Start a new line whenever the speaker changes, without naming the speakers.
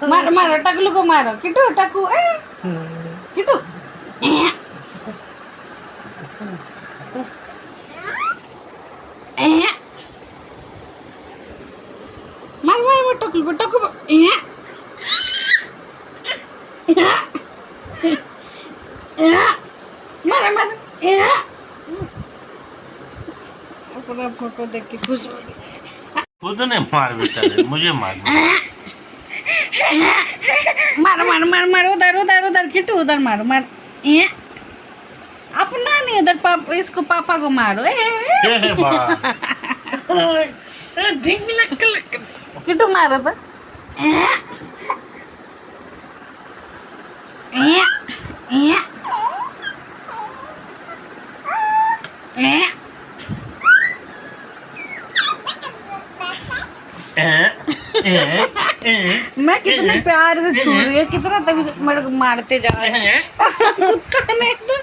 मारो मारो टकलू को मारो किटू टकू किटू मार मार मार टकलू टकू मार मार अपना फोटो देख के खुश हो गई।
खुद ने मार बेटा मुझे मार
मारो मारो मारो मारो उधर उधर उधर किटू उधर मारो मार अपना नहीं उधर पापा इसको पापा को मारो किटू मारो तो मैं कितने प्यार से छू रही है कितना तक मेरे को मारते जा रहे हैं कुत्ता ने तो